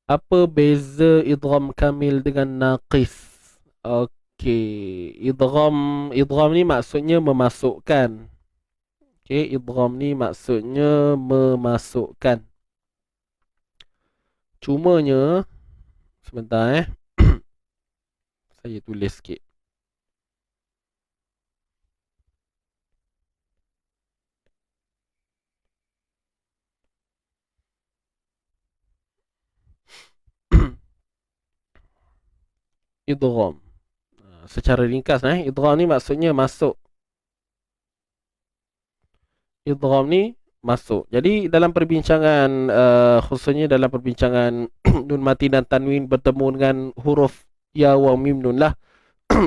Apa beza idgham kamil dengan naqis? Okey, idgham ni maksudnya memasukkan. Okey, idgham ni maksudnya memasukkan. Cumanya sebentar saya tulis sikit. Idgham. Secara ringkas idgham ni maksudnya masuk. Idgham ni masuk. Jadi dalam perbincangan khususnya dalam perbincangan nun mati dan tanwin bertemu dengan huruf ya wa mim nun lah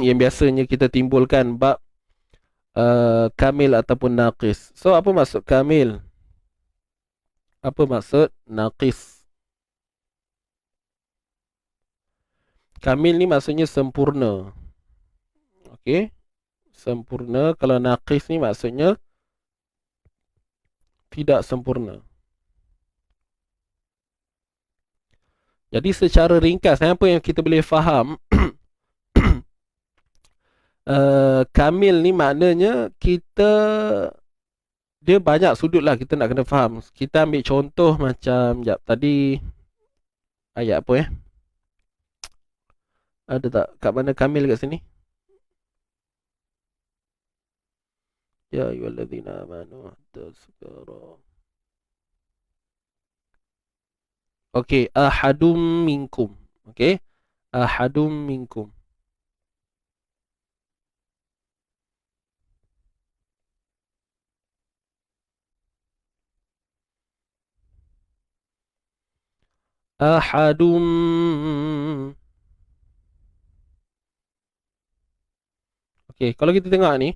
yang biasanya kita timbulkan bab kamil ataupun naqis. So apa maksud kamil? Apa maksud naqis? Kamil ni maksudnya sempurna. Okey. Sempurna. Kalau naqis ni maksudnya tidak sempurna. Jadi secara ringkas apa yang kita boleh faham kamil ni maknanya kita dia banyak sudut lah kita nak kena faham. Kita ambil contoh macam tadi ayat apa ada tak kat mana kamil kat sini? Ya ayyuhallazina amanu tasqara. Okey, ahadum minkum. Okey, ahadum minkum. Ahadum. Okey, kalau kita tengok ni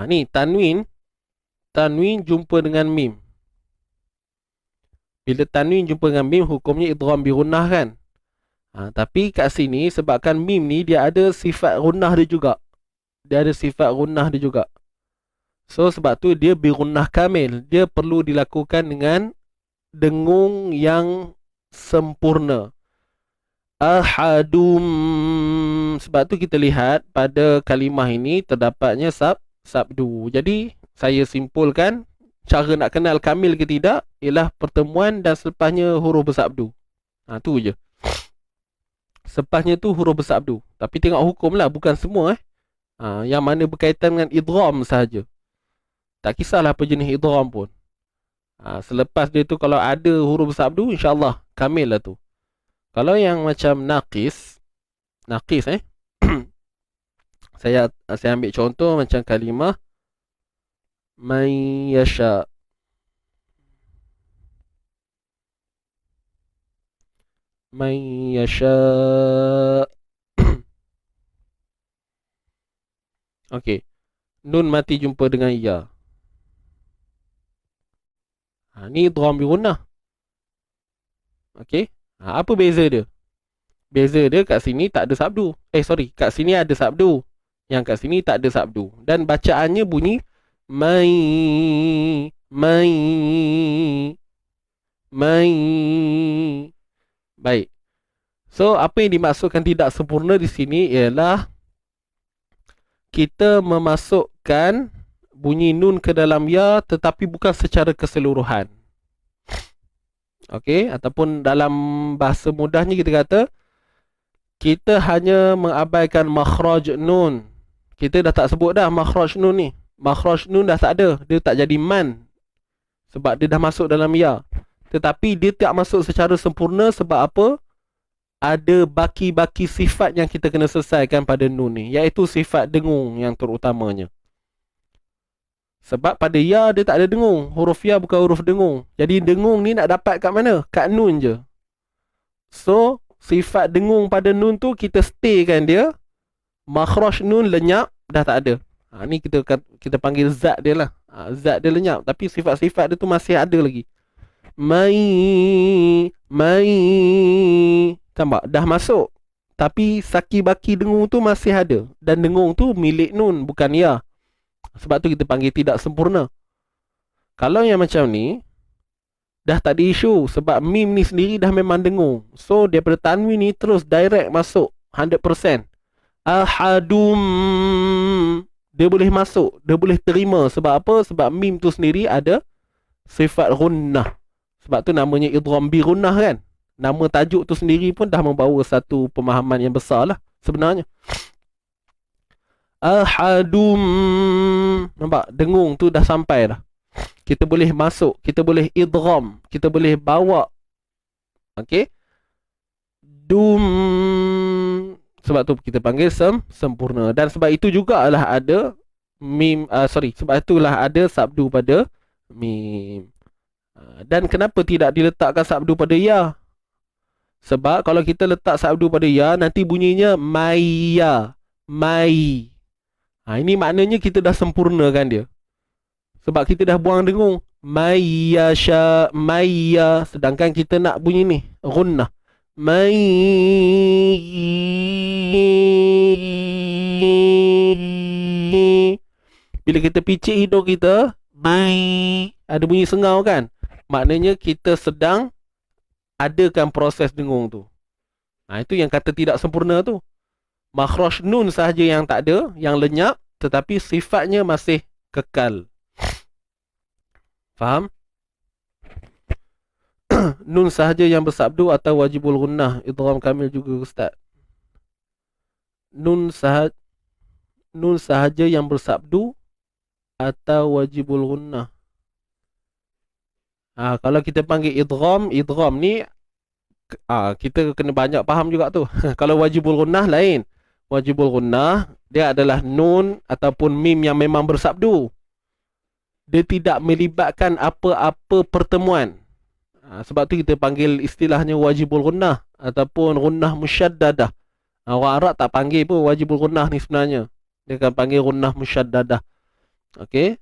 ni tanwin jumpa dengan mim. Bila tanwin jumpa dengan mim hukumnya idgham bi gunnah kan. Tapi kat sini sebabkan mim ni dia ada sifat gunnah dia juga. Dia ada sifat gunnah dia juga. So sebab tu dia bi gunnah kamil. Dia perlu dilakukan dengan dengung yang sempurna. Ahadum. Sebab tu kita lihat pada kalimah ini terdapatnya sabdu. Jadi saya simpulkan cara nak kenal kamil ke tidak ialah pertemuan dan selepasnya huruf bersabdu. Tu je. Selepasnya tu huruf bersabdu. Tapi tengok hukum lah, bukan semua yang mana berkaitan dengan idgham sahaja. Tak kisahlah apa jenis idgham pun. Selepas dia tu kalau ada huruf bersabdu, insyaAllah kamil lah tu. Kalau yang macam naqis saya ambil contoh macam kalimah man yasha. Man yasha. Okey. Nun mati jumpa dengan ya. Ni idgham bi gunnah. Okey. Apa beza dia? Beza dia kat sini tak ada sabdu. Kat sini ada sabdu. Yang kat sini tak ada sabdu. Dan bacaannya bunyi mai. Baik. So apa yang dimaksudkan tidak sempurna di sini ialah kita memasukkan bunyi nun ke dalam ya tetapi bukan secara keseluruhan. Okey, ataupun dalam bahasa mudahnya kita kata kita hanya mengabaikan makhraj nun. Kita dah tak sebut dah makhraj nun ni. Makhraj nun dah tak ada, dia tak jadi man. Sebab dia dah masuk dalam ya. Tetapi dia tak masuk secara sempurna sebab apa? Ada baki-baki sifat yang kita kena selesaikan pada nun ni, iaitu sifat dengung yang terutamanya. Sebab pada ya dia tak ada dengung. Huruf ya bukan huruf dengung. Jadi dengung ni nak dapat kat mana? Kat nun je. So sifat dengung pada nun tu kita staykan dia. Makhraj nun lenyap dah tak ada. Ni kita panggil zat dia lah. Zat dia lenyap tapi sifat-sifat dia tu masih ada lagi. Mai. Nampak? Dah masuk. Tapi saki-baki dengung tu masih ada. Dan dengung tu milik nun bukan ya. Sebab tu kita panggil tidak sempurna. Kalau yang macam ni dah tak ada isu sebab mim ni sendiri dah memang dengung. So daripada tanwin ni terus direct masuk 100%. Ahadum, dia boleh masuk, dia boleh terima. Sebab apa? Sebab mim tu sendiri ada sifat gunnah. Sebab tu namanya idgham bi gunnah kan. Nama tajuk tu sendiri pun dah membawa satu pemahaman yang besar lah sebenarnya. Ahadum, nampak? Dengung tu dah sampai dah. Kita boleh masuk, kita boleh idgham, kita boleh bawa. Okey. Dum, sebab tu kita panggil sempurna. Dan sebab itu jugalah ada mim, sebab itulah ada sabdu pada mim. Dan kenapa tidak diletakkan sabdu pada ya? Sebab kalau kita letak sabdu pada ya, nanti bunyinya maya, mai. Ini maknanya kita dah sempurnakan dia. Sebab kita dah buang dengung. Maya sya, maya. Sedangkan kita nak bunyi ni, gunnah. Mai. Bila kita picit hidung kita, mai, ada bunyi sengau kan? Maknanya kita sedang adakan proses dengung tu. Itu yang kata tidak sempurna tu. Makhraj nun sahaja yang tak ada, yang lenyap, tetapi sifatnya masih kekal. Faham? Nun sahaja yang bersabdu atau wajibul gunnah. Idgham kamil juga ustaz. Nun sahaja yang bersabdu atau wajibul gunnah. Kalau kita panggil idgham ni kita kena banyak faham juga tu. Kalau wajibul gunnah lain. Wajibul gunnah dia adalah nun ataupun mim yang memang bersabdu. Dia tidak melibatkan apa-apa pertemuan. Sebab tu kita panggil istilahnya wajibul gunnah ataupun gunnah musyaddadah. Orang Arab tak panggil pun wajibul gunnah ni sebenarnya. Dia akan panggil gunnah musyaddadah. Okey,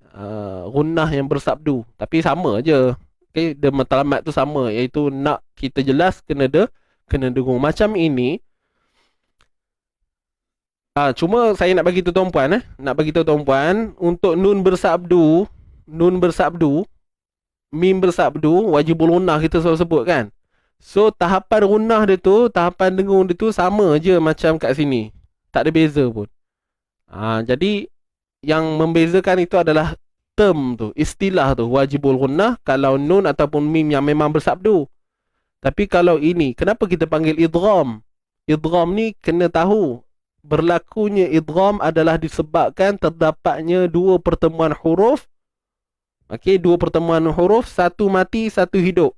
gunnah yang bersabdu. Tapi sama aja. Okey, dia matlamat tu sama, iaitu nak kita jelas kena dengung. Macam ini. Cuma saya nak bagi tahu tuan-puan untuk nun bersabdu, mim bersabdu, wajibul gunnah kita selalu sebut kan. So tahapan gunnah dia tu, tahapan dengung dia tu sama je macam kat sini. Tak ada beza pun. Jadi yang membezakan itu adalah term tu, istilah tu, wajibul gunnah kalau nun ataupun mim yang memang bersabdu. Tapi kalau ini, kenapa kita panggil idgham? Idgham ni kena tahu, berlakunya idgham adalah disebabkan terdapatnya dua pertemuan huruf. Okey, dua pertemuan huruf, satu mati, satu hidup.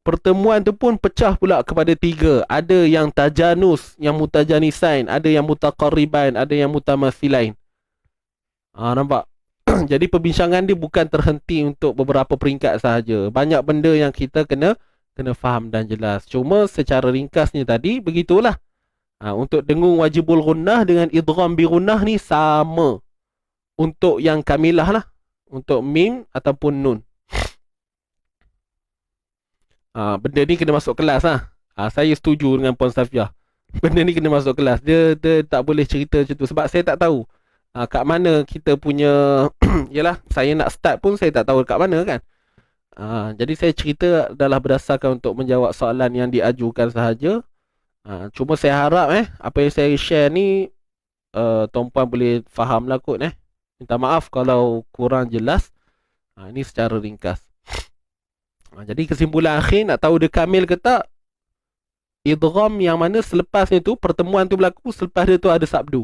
Pertemuan tu pun pecah pula kepada tiga. Ada yang tajanus, yang mutajanisain, ada yang mutaqarribain, ada yang mutamathilain. Nampak? Jadi perbincangan dia bukan terhenti untuk beberapa peringkat sahaja. Banyak benda yang kita kena faham dan jelas. Cuma secara ringkasnya tadi begitulah. Untuk dengung wajibul gunnah dengan idgham bi gunnah ni sama. Untuk yang kamilah lah. Untuk mim ataupun nun. Benda ni kena masuk kelas lah. Saya setuju dengan Puan Safiah. Benda ni kena masuk kelas. Dia tak boleh cerita macam tu. Sebab saya tak tahu kat mana kita punya yalah, saya nak start pun saya tak tahu kat mana kan. Jadi saya cerita adalah berdasarkan untuk menjawab soalan yang diajukan sahaja. Cuma saya harap apa yang saya share ni tuan-puan boleh faham lah kot. Minta maaf kalau kurang jelas. Ini secara ringkas. Jadi kesimpulan akhir, nak tahu dia kamil ke tak, idgham yang mana selepasnya tu, pertemuan tu berlaku, selepas dia tu ada sabdu.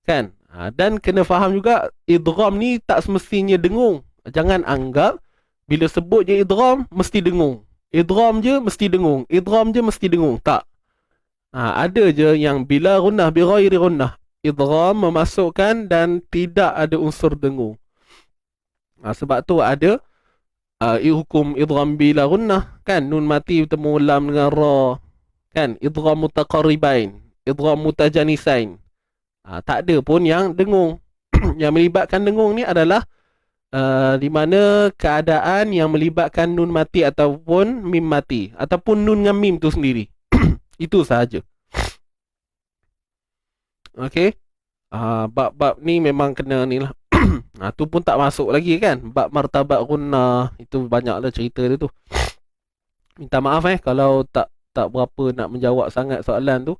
Kan? Dan kena faham juga, idgham ni tak semestinya dengung. Jangan anggap bila sebut je idgham mesti dengung. Idgham je mesti dengung. Idgham je mesti dengung. Tak. Ada je yang bila gunnah bi ghairi gunnah, idgham memasukkan dan tidak ada unsur dengung. Sebab tu ada hukum idgham bila gunnah kan, nun mati bertemu lam dengan ra kan, idgham mutaqarribain, idgham mutajanisain. Tak ada pun yang dengung. Yang melibatkan dengung ni adalah di mana keadaan yang melibatkan nun mati ataupun mim mati, ataupun nun dengan mim tu sendiri. Itu sahaja. Okey. Bab-bab ni memang kena ni lah. Tu pun tak masuk lagi kan. Bab martabat gunnah, itu banyaklah cerita dia tu. Minta maaf kalau tak berapa nak menjawab sangat soalan tu.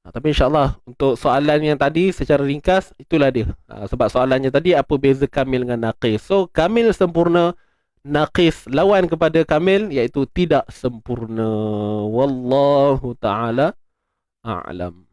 Tapi insyaAllah untuk soalan yang tadi secara ringkas, itulah dia. Sebab soalannya tadi, apa beza kamil dengan naqis? So kamil sempurna, naqis lawan kepada kamil, iaitu tidak sempurna. Wallahu ta'ala a'lam.